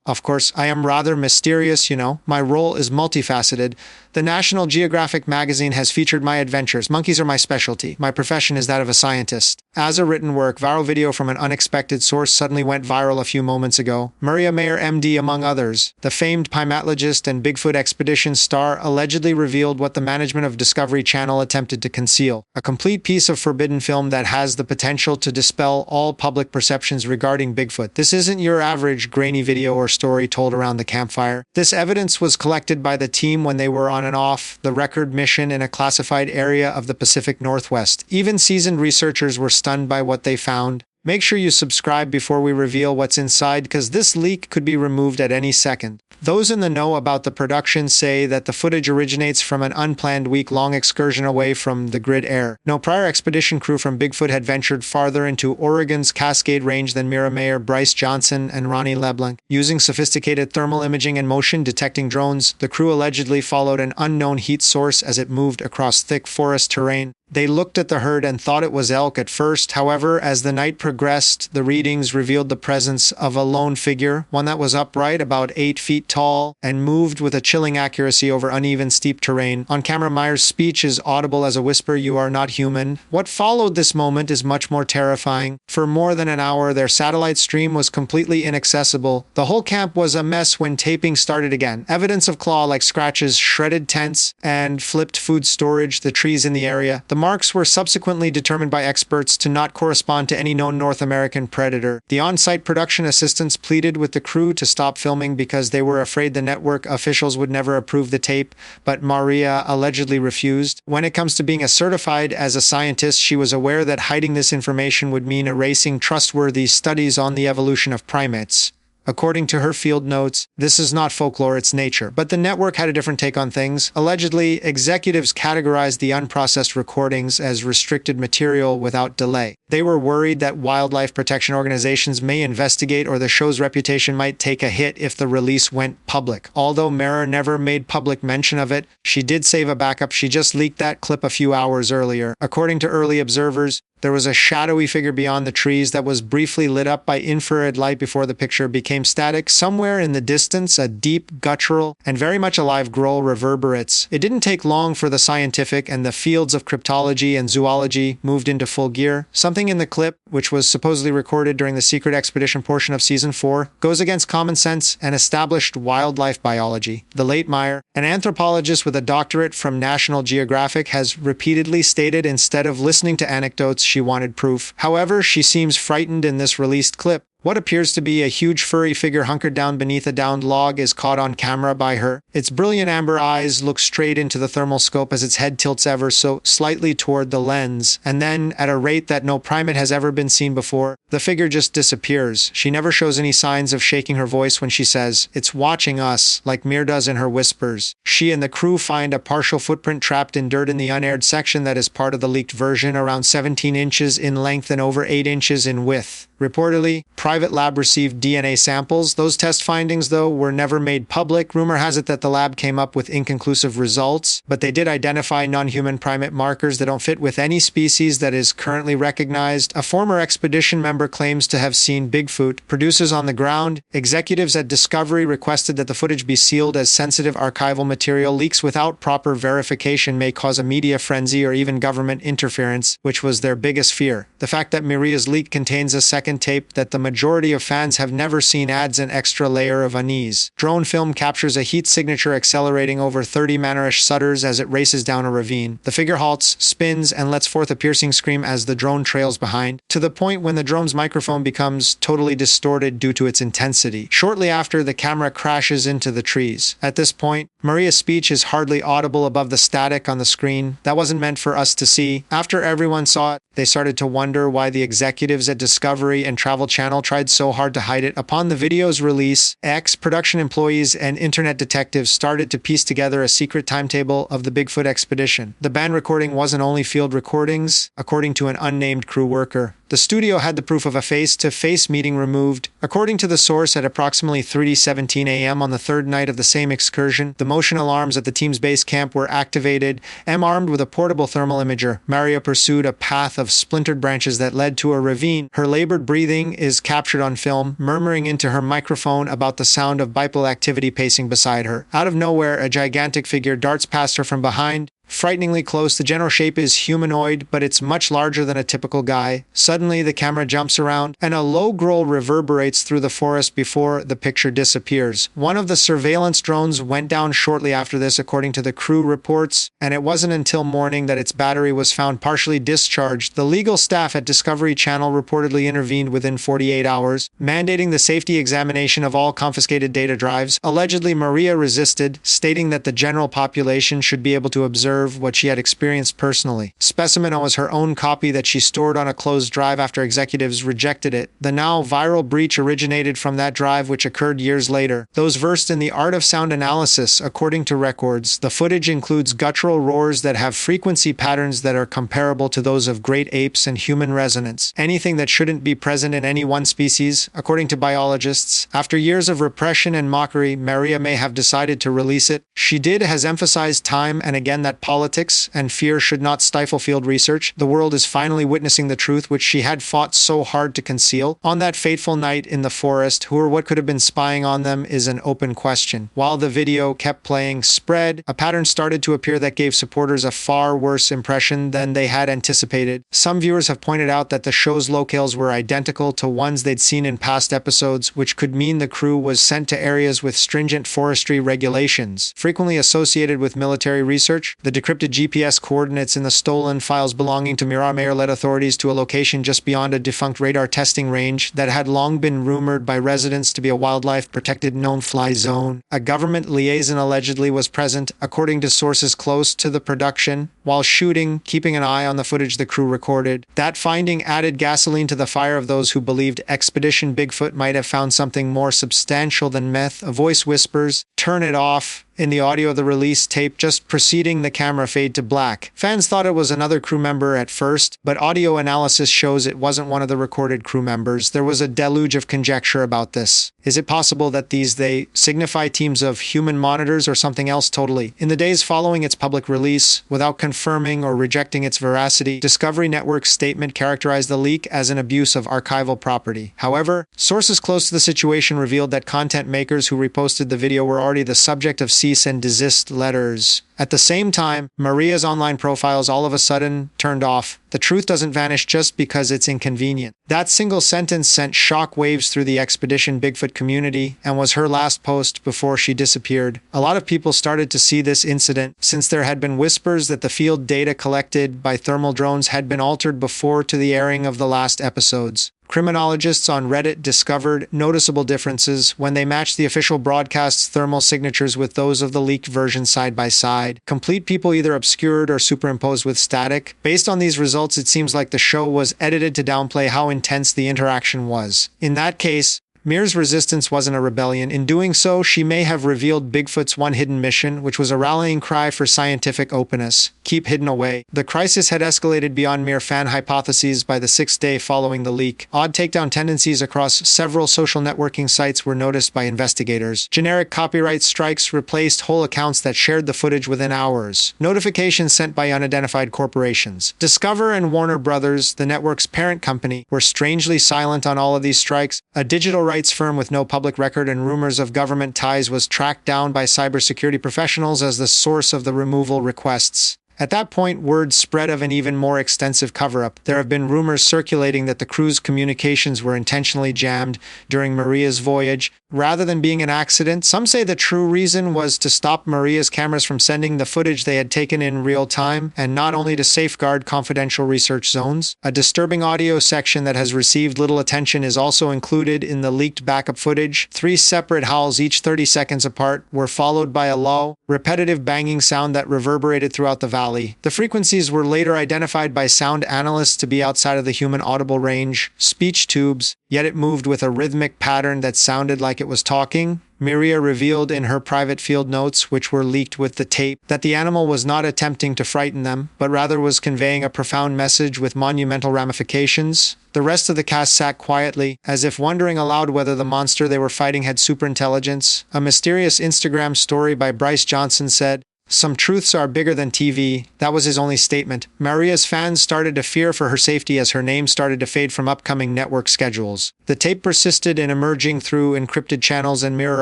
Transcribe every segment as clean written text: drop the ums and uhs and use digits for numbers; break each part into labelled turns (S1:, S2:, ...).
S1: Of course, I am rather mysterious, you know. My role is multifaceted. The National Geographic magazine has featured my adventures. Monkeys are my specialty. My profession is that of a scientist. As a written work, viral video from an unexpected source suddenly went viral a few moments ago. Mireya Mayer MD, among others, the famed primatologist and Bigfoot expedition star, allegedly revealed what the management of Discovery Channel attempted to conceal. A complete piece of forbidden film that has the potential to dispel all public perceptions regarding Bigfoot. This isn't your average grainy video or story told around the campfire. This evidence was collected by the team when they were on an off-the-record mission in a classified area of the Pacific Northwest. Even seasoned researchers were stunned by what they found. Make sure you subscribe before we reveal what's inside, because this leak could be removed at any second. Those in the know about the production say that the footage originates from an unplanned week-long excursion away from the grid air. No prior expedition crew from Bigfoot had ventured farther into Oregon's Cascade Range than Mireya Mayer, Bryce Johnson, and Ronnie LeBlanc. Using sophisticated thermal imaging and motion-detecting drones, the crew allegedly followed an unknown heat source as it moved across thick forest terrain. They looked at the herd and thought it was elk at first. However, as the night progressed, the readings revealed the presence of a lone figure, one that was upright, about 8 feet tall, and moved with a chilling accuracy over uneven, steep terrain. On camera, Meyer's speech is audible as a whisper, "You are not human." What followed this moment is much more terrifying. For more than an hour, their satellite stream was completely inaccessible. The whole camp was a mess when taping started again. Evidence of claw-like scratches, shredded tents, and flipped food storage, the trees in the area. The marks were subsequently determined by experts to not correspond to any known North American predator. The on-site production assistants pleaded with the crew to stop filming because they were afraid the network officials would never approve the tape, but Mireya allegedly refused. When it comes to being certified as a scientist, she was aware that hiding this information would mean erasing trustworthy studies on the evolution of primates. According to her field notes, this is not folklore, it's nature. But the network had a different take on things. Allegedly, executives categorized the unprocessed recordings as restricted material without delay. They were worried that wildlife protection organizations may investigate or the show's reputation might take a hit if the release went public. Although Mayer never made public mention of it, she did save a backup. She just leaked that clip a few hours earlier. According to early observers, there was a shadowy figure beyond the trees that was briefly lit up by infrared light before the picture became static. Somewhere in the distance, a deep, guttural, and very much alive growl reverberates. It didn't take long for the scientific and the fields of cryptology and zoology moved into full gear. Something in the clip, which was supposedly recorded during the secret expedition portion of Season 4, goes against common sense and established wildlife biology. The late Mayer, an anthropologist with a doctorate from National Geographic, has repeatedly stated instead of listening to anecdotes, she wanted proof. However, she seems frightened in this released clip. What appears to be a huge furry figure hunkered down beneath a downed log is caught on camera by her. Its brilliant amber eyes look straight into the thermal scope as its head tilts ever so slightly toward the lens, and then, at a rate that no primate has ever been seen before, the figure just disappears. She never shows any signs of shaking her voice when she says, "It's watching us," like Mir does in her whispers. She and the crew find a partial footprint trapped in dirt in the unaired section that is part of the leaked version, around 17 inches in length and over 8 inches in width. Reportedly, private lab received DNA samples. Those test findings, though, were never made public. Rumor has it that the lab came up with inconclusive results, but they did identify non-human primate markers that don't fit with any species that is currently recognized. A former expedition member claims to have seen Bigfoot. Producers on the ground, executives at Discovery requested that the footage be sealed as sensitive archival material. Leaks without proper verification may cause a media frenzy or even government interference, which was their biggest fear. The fact that Mireya's leak contains a second tape that the majority of fans have never seen adds an extra layer of unease. Drone film captures a heat signature accelerating over 30 manorish sudders as it races down a ravine. The figure halts, spins, and lets forth a piercing scream as the drone trails behind, to the point when the drone's microphone becomes totally distorted due to its intensity. Shortly after, the camera crashes into the trees. At this point, Mireya's speech is hardly audible above the static on the screen. That wasn't meant for us to see. After everyone saw it, they started to wonder why the executives at Discovery and Travel Channel tried so hard to hide it. Upon the video's release, ex-production employees and internet detectives started to piece together a secret timetable of the Bigfoot expedition. The band recording wasn't only field recordings, according to an unnamed crew worker. The The studio had the proof of a face-to-face meeting removed. According to the source, at approximately 3:17 a.m. on the third night of the same excursion, the motion alarms at the team's base camp were activated. Armed with a portable thermal imager, Mireya pursued a path of splintered branches that led to a ravine. Her labored breathing is captured on film, murmuring into her microphone about the sound of bipedal activity pacing beside her. Out of nowhere, a gigantic figure darts past her from behind. Frighteningly close, the general shape is humanoid, but it's much larger than a typical guy. Suddenly, the camera jumps around, and a low growl reverberates through the forest before the picture disappears. One of the surveillance drones went down shortly after this, according to the crew reports, and it wasn't until morning that its battery was found partially discharged. The legal staff at Discovery Channel reportedly intervened within 48 hours, mandating the safety examination of all confiscated data drives. Allegedly, Mireya resisted, stating that the general population should be able to observe what she had experienced personally. Specimen was her own copy that she stored on a closed drive after executives rejected it. The now viral breach originated from that drive, which occurred years later. Those versed in the art of sound analysis, according to records, the footage includes guttural roars that have frequency patterns that are comparable to those of great apes and human resonance. Anything that shouldn't be present in any one species, according to biologists. After years of repression and mockery, Mireya may have decided to release it. She has emphasized time and again that politics and fear should not stifle field research. The world is finally witnessing the truth which she had fought so hard to conceal. On that fateful night in the forest, who or what could have been spying on them is an open question. While the video kept playing spread, a pattern started to appear that gave supporters a far worse impression than they had anticipated. Some viewers have pointed out that the show's locales were identical to ones they'd seen in past episodes, which could mean the crew was sent to areas with stringent forestry regulations. Frequently associated with military research, the decrypted GPS coordinates in the stolen files belonging to Mireya led authorities to a location just beyond a defunct radar testing range that had long been rumored by residents to be a wildlife-protected no-fly zone. A government liaison allegedly was present, according to sources close to the production, while shooting, keeping an eye on the footage the crew recorded. That finding added gasoline to the fire of those who believed Expedition Bigfoot might have found something more substantial than meth. A voice whispers, "Turn it off," in the audio of the release tape just preceding the camera fade to black. Fans thought it was another crew member at first, but audio analysis shows it wasn't one of the recorded crew members. There was a deluge of conjecture about this. Is it possible that they signify teams of human monitors or something else totally? In the days following its public release, without confirming or rejecting its veracity, Discovery Network's statement characterized the leak as an abuse of archival property. However, sources close to the situation revealed that content makers who reposted the video were already the subject of cease and desist letters. At the same time, Mireya's online profiles all of a sudden turned off. The truth doesn't vanish just because it's inconvenient. That single sentence sent shock waves through the Expedition Bigfoot community and was her last post before she disappeared. A lot of people started to see this incident since there had been whispers that the field data collected by thermal drones had been altered before to the airing of the last episodes. Criminologists on Reddit discovered noticeable differences when they matched the official broadcast's thermal signatures with those of the leaked version side by side. Complete people either obscured or superimposed with static. Based on these results, it seems like the show was edited to downplay how intense the interaction was. In that case, Mireya's resistance wasn't a rebellion. In doing so, she may have revealed Bigfoot's one hidden mission, which was a rallying cry for scientific openness. Keep hidden away. The crisis had escalated beyond mere fan hypotheses by the sixth day following the leak. Odd takedown tendencies across several social networking sites were noticed by investigators. Generic copyright strikes replaced whole accounts that shared the footage within hours. Notifications sent by unidentified corporations. Discover and Warner Brothers, the network's parent company, were strangely silent on all of these strikes. A digital rights firm with no public record and rumors of government ties was tracked down by cybersecurity professionals as the source of the removal requests. At that point, word spread of an even more extensive cover-up. There have been rumors circulating that the crew's communications were intentionally jammed during Mireya's voyage. Rather than being an accident, some say the true reason was to stop Mireya's cameras from sending the footage they had taken in real time, and not only to safeguard confidential research zones. A disturbing audio section that has received little attention is also included in the leaked backup footage. 3 separate howls, each 30 seconds apart, were followed by a low, repetitive banging sound that reverberated throughout the valley. The frequencies were later identified by sound analysts to be outside of the human audible range. Speech tubes. yet it moved with a rhythmic pattern that sounded like it was talking. Mireya revealed in her private field notes, which were leaked with the tape, that the animal was not attempting to frighten them, but rather was conveying a profound message with monumental ramifications. The rest of the cast sat quietly, as if wondering aloud whether the monster they were fighting had superintelligence. A mysterious Instagram story by Bryce Johnson said, "Some truths are bigger than TV." That was his only statement. Mireya's fans started to fear for her safety as her name started to fade from upcoming network schedules. The tape persisted in emerging through encrypted channels and mirror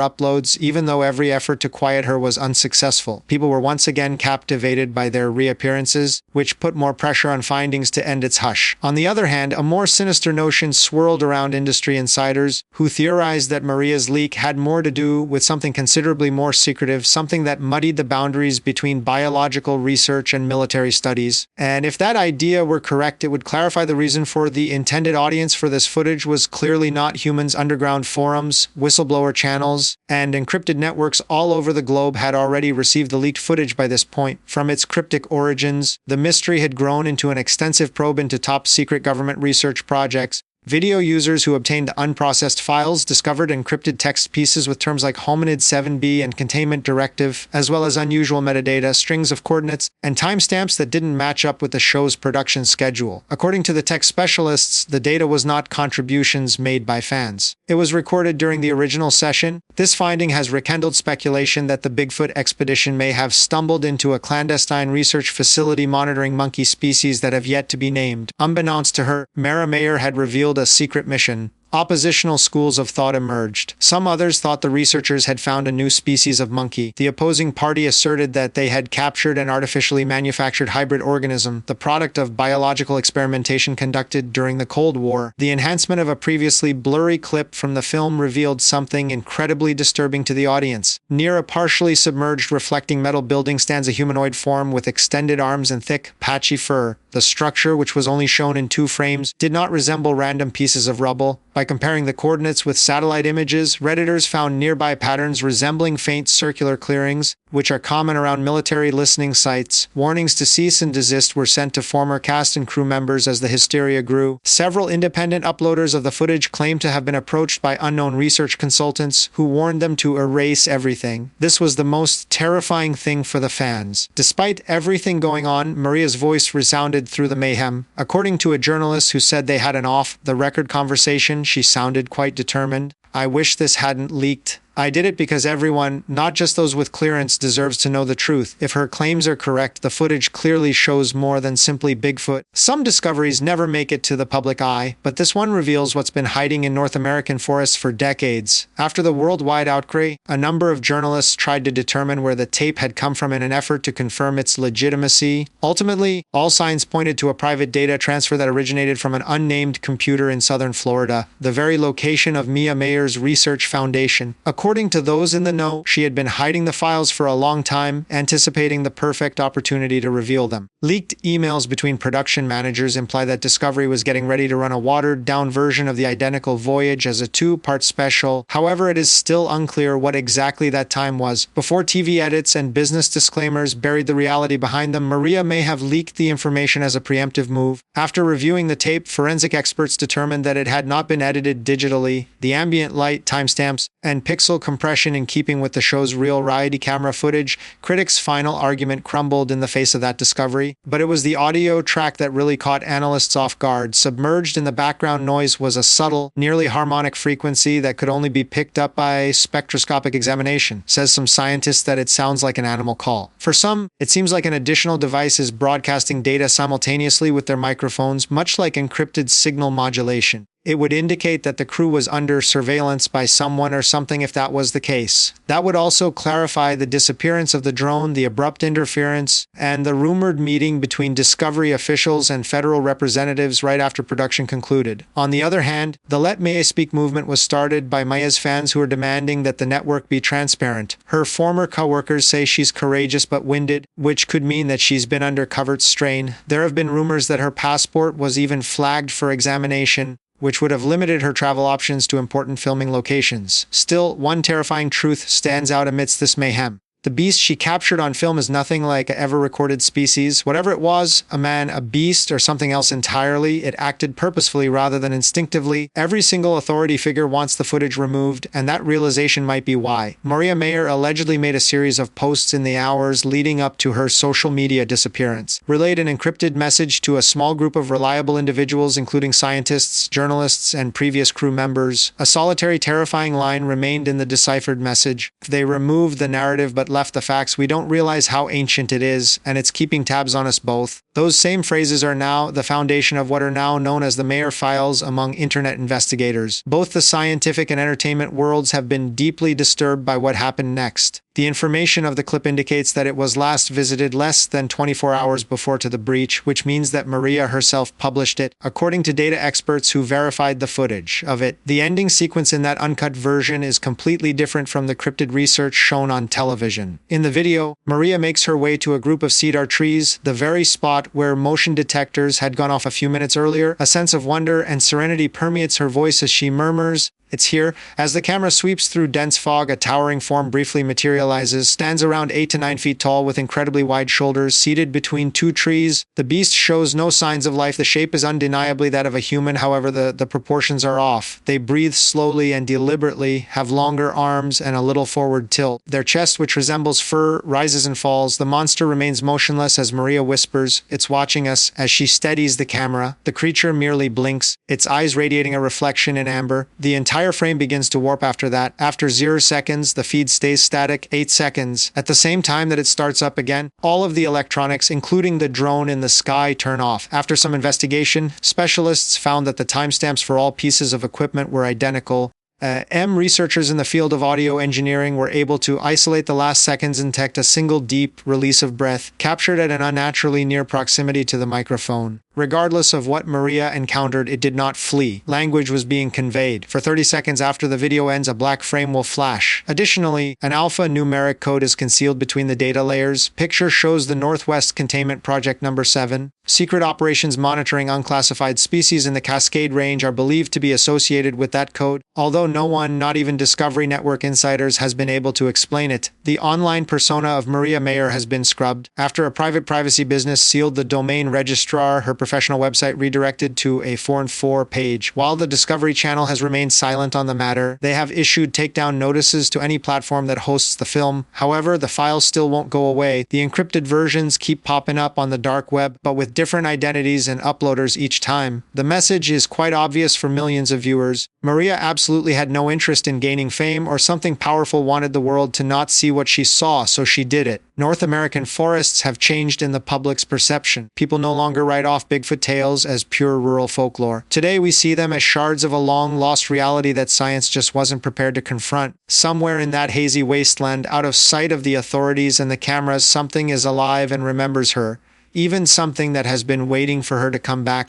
S1: uploads, even though every effort to quiet her was unsuccessful. People were once again captivated by their reappearances, which put more pressure on findings to end its hush. On the other hand, a more sinister notion swirled around industry insiders, who theorized that Mireya's leak had more to do with something considerably more secretive, something that muddied the boundaries between biological research and military studies. And if that idea were correct, it would clarify the reason for the intended audience for this footage was clearly not humans. Underground forums, whistleblower channels, and encrypted networks all over the globe had already received the leaked footage by this point. From its cryptic origins, the mystery had grown into an extensive probe into top-secret government research projects. Video users who obtained unprocessed files discovered encrypted text pieces with terms like hominid 7B and containment directive, as well as unusual metadata, strings of coordinates, and timestamps that didn't match up with the show's production schedule. According to the tech specialists, the data was not contributions made by fans. It was recorded during the original session. This finding has rekindled speculation that the Bigfoot expedition may have stumbled into a clandestine research facility monitoring monkey species that have yet to be named. Unbeknownst to her, Mireya had revealed a secret mission. Oppositional schools of thought emerged. Some others thought the researchers had found a new species of monkey. The opposing party asserted that they had captured an artificially manufactured hybrid organism, the product of biological experimentation conducted during the Cold War. The enhancement of a previously blurry clip from the film revealed something incredibly disturbing to the audience. Near a partially submerged reflecting metal building stands a humanoid form with extended arms and thick, patchy fur. The structure, which was only shown in 2 frames, did not resemble random pieces of rubble. By comparing the coordinates with satellite images, Redditors found nearby patterns resembling faint circular clearings, which are common around military listening sites. Warnings to cease and desist were sent to former cast and crew members as the hysteria grew. Several independent uploaders of the footage claimed to have been approached by unknown research consultants who warned them to erase everything. This was the most terrifying thing for the fans. Despite everything going on, Mireya's voice resounded through the mayhem. According to a journalist who said they had an off-the-record conversation, she sounded quite determined. "I wish this hadn't leaked. I did it because everyone, not just those with clearance, deserves to know the truth. If her claims are correct, the footage clearly shows more than simply Bigfoot." Some discoveries never make it to the public eye, but this one reveals what's been hiding in North American forests for decades. After the worldwide outcry, a number of journalists tried to determine where the tape had come from in an effort to confirm its legitimacy. Ultimately, all signs pointed to a private data transfer that originated from an unnamed computer in southern Florida, the very location of Mia Mayer's research foundation. According to those in the know, she had been hiding the files for a long time, anticipating the perfect opportunity to reveal them. Leaked emails between production managers imply that Discovery was getting ready to run a watered-down version of the identical voyage as a 2-part special. However, it is still unclear what exactly that time was. Before TV edits and business disclaimers buried the reality behind them, Mireya may have leaked the information as a preemptive move. After reviewing the tape, forensic experts determined that it had not been edited digitally. The ambient light, timestamps, and pixel compression in keeping with the show's real reality camera footage. Critics' final argument crumbled in the face of that discovery, but it was the audio track that really caught analysts off guard. Submerged in the background noise was a subtle, nearly harmonic frequency that could only be picked up by spectroscopic examination. Says some scientists that it sounds like an animal call. For some, it seems like an additional device is broadcasting data simultaneously with their microphones, much like encrypted signal modulation. It would indicate that the crew was under surveillance by someone or something if that was the case. That would also clarify the disappearance of the drone, the abrupt interference, and the rumored meeting between Discovery officials and federal representatives right after production concluded. On the other hand, the Let Mireya Speak movement was started by Mireya's fans who are demanding that the network be transparent. Her former co-workers say she's courageous but winded, which could mean that she's been under covert strain. There have been rumors that her passport was even flagged for examination, which would have limited her travel options to important filming locations. Still, one terrifying truth stands out amidst this mayhem. The beast she captured on film is nothing like a ever-recorded species. Whatever it was, a man, a beast, or something else entirely, it acted purposefully rather than instinctively. Every single authority figure wants the footage removed, and that realization might be why. Mireya allegedly made a series of posts in the hours leading up to her social media disappearance. Relayed an encrypted message to a small group of reliable individuals, including scientists, journalists, and previous crew members. A solitary, terrifying line remained in the deciphered message. They removed the narrative but left the facts. We don't realize how ancient it is, and it's keeping tabs on us both. Those same phrases are now the foundation of what are now known as the Mireya files among internet investigators. Both the scientific and entertainment worlds have been deeply disturbed by what happened next. The information of the clip indicates that it was last visited less than 24 hours before to the breach, which means that Mireya herself published it, according to data experts who verified the footage of it. The ending sequence in that uncut version is completely different from the cryptid research shown on television. In the video, Mireya makes her way to a group of cedar trees, the very spot where motion detectors had gone off a few minutes earlier. A sense of wonder and serenity permeates her voice as she murmurs, "It's here." As the camera sweeps through dense fog, a towering form briefly materializes, stands around 8 to 9 feet tall with incredibly wide shoulders, seated between two trees. The beast shows no signs of life. The shape is undeniably that of a human, however, the proportions are off. They breathe slowly and deliberately, have longer arms and a little forward tilt. Their chest, which resembles fur, rises and falls. The monster remains motionless as Mireya whispers, "It's watching us." As she steadies the camera, the creature merely blinks, its eyes radiating a reflection in amber. The entire frame begins to warp after that. After 0 seconds, the feed stays static. 8 seconds. At the same time that it starts up again, all of the electronics, including the drone in the sky, turn off. After some investigation, specialists found that the timestamps for all pieces of equipment were identical. Researchers in the field of audio engineering were able to isolate the last seconds and detect a single deep release of breath, captured at an unnaturally near proximity to the microphone. Regardless of what Mireya encountered, it did not flee. Language was being conveyed. For 30 seconds after the video ends, a black frame will flash. Additionally, an alpha-numeric code is concealed between the data layers. Picture shows the Northwest Containment Project Number 7. Secret operations monitoring unclassified species in the Cascade Range are believed to be associated with that code, although no one, not even Discovery Network insiders, has been able to explain it. The online persona of Mireya has been scrubbed. After a private privacy business sealed the domain registrar, her professional website redirected to a 404 page. While the Discovery Channel has remained silent on the matter, they have issued takedown notices to any platform that hosts the film. However, the files still won't go away. The encrypted versions keep popping up on the dark web, but with different identities and uploaders each time. The message is quite obvious for millions of viewers. Mireya absolutely had no interest in gaining fame, or something powerful wanted the world to not see what she saw, so she did it. North American forests have changed in the public's perception. People no longer write off Bigfoot tales as pure rural folklore. Today we see them as shards of a long-lost reality that science just wasn't prepared to confront. Somewhere in that hazy wasteland, out of sight of the authorities and the cameras, something is alive and remembers her. Even something that has been waiting for her to come back.